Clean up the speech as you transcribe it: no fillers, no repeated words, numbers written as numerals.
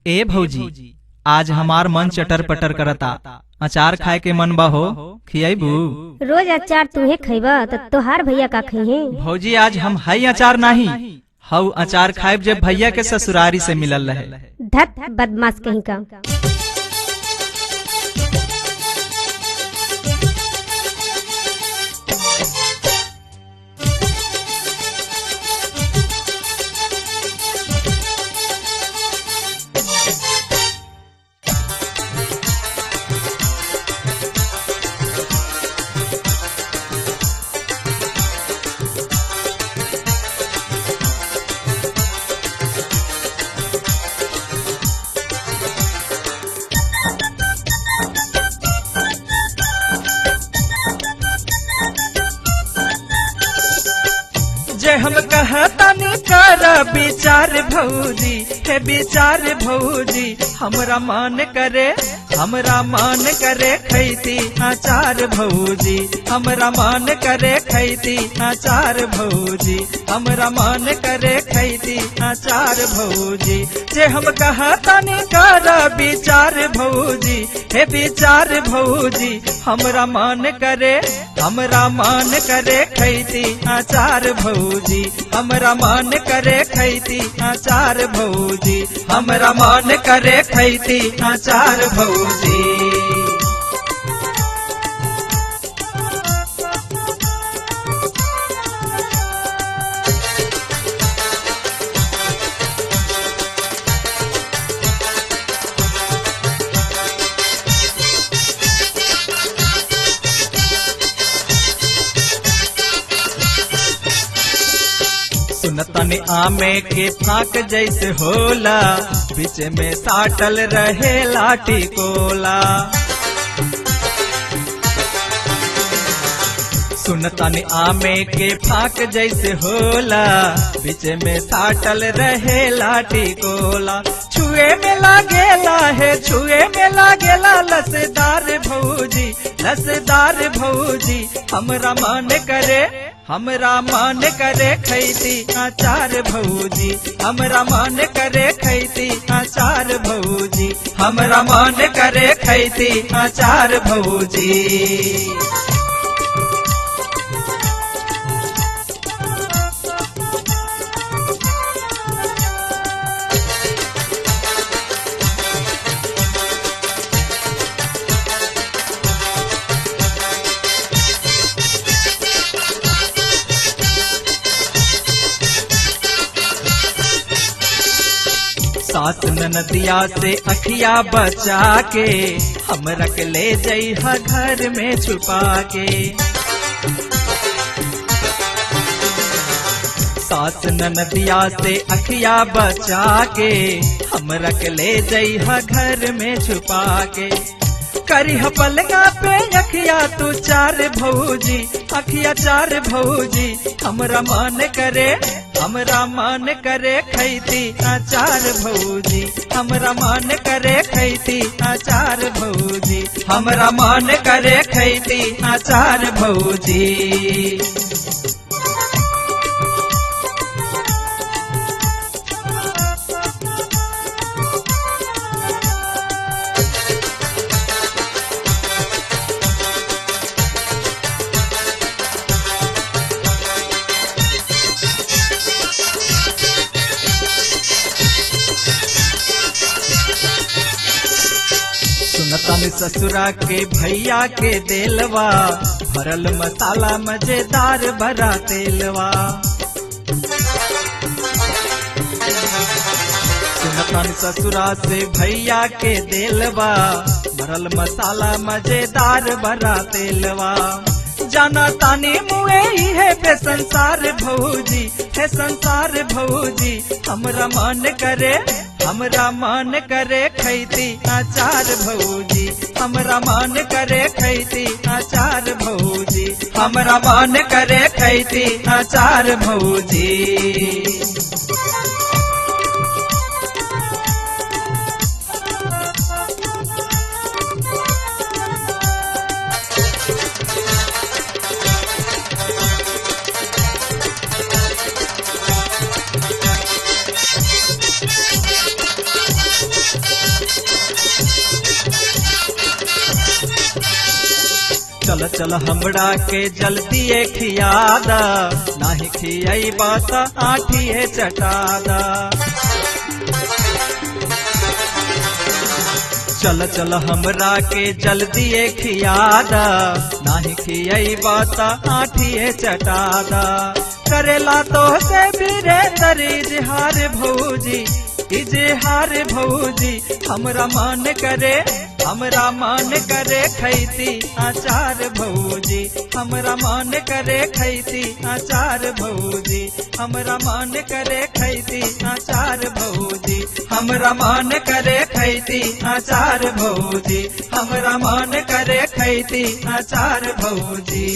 ए भौजी, आज हमार मन चटर पटर करता। अचार खाए के मन बा हो, खियाबू? रोज अचार तुहे खइबा त तोहार भैया का खइहे? भौजी आज हम हई अचार नहीं हऊ अचार खाएब जब भैया के ससुरारी से मिलल रहे। धत बदमाश कहीं का। जे हम कहतानी कर विचार भौजी, हे विचार भौजी, हमरा मन करे खैती अचार भौजी, हमरा मन करे खैती अचार भौजी, हमरा मन करे खैती अचार भौजी। जे हम कहतानी कर विचार भौजी, हे विचार भौजी, हमरा मन करे खैती अचार भौजी, हमरा मन करे खैती अचार भौजी, हमरा मन करे खैती अचार भौजी। सुनतन आमे के फाक जैसे होला, बीच में साटल रहे लाठी कोला। सुनतन आमे के फाक जैसे होला, बीच में साटल रहे लाठी कोला। छुए में लागेला लसदार भौजी, लसदार भौजी, हमरा मन करे खैती अचार भौजी, हमरा मन करे खैती अचार भौजी, हमरा मन करे खैती अचार भौजी। सास ननदिया से अखिया बचा के, हम रख ले जइहा घर में छुपा के। सास ननदिया से अखिया बचा के, हम रख ले जइहा घर में छुपा के। करिह पलंगा पे अखिया तू चार भौजी, अखिया चार भौजी, हमरा मन करे खैती अचार भौजी, हमरा मन करे खैती अचार भौजी, हमरा मन करे खैती अचार भौजी। सुनतन ससुरा के भैया के देलवा, भरल मसाला मजेदार भरा तेलवा। सुनतन ससुरा से भैया के देलवा, भरल मसाला मजेदार भरा तेलवा। जाना तानी मुए है पे संसार भौजी, है संसार भौजी, हमरा मन करे खैती अचार भौजी, हमरा मन करे खैती अचार भौजी, हमरा मन करे खैती अचार भौजी। चल चल हमरा के जल्दी खियादा, नाही खियाई बात आठिए चटादा। चल चल हमरा के जल्दी खियादा, नाही खियाई बात आठिए चटादा। करेला तो से बिरे तरी इजहार भौजी, इजहार भौजी। हमरा मन करे खैती अचार भौजी, हमरा मन करे खैती अचार भौजी, हमरा मन करे खैती अचार भौजी, हमरा मन करे खैती अचार भौजी, हमरा मन करे खैती अचार भौजी।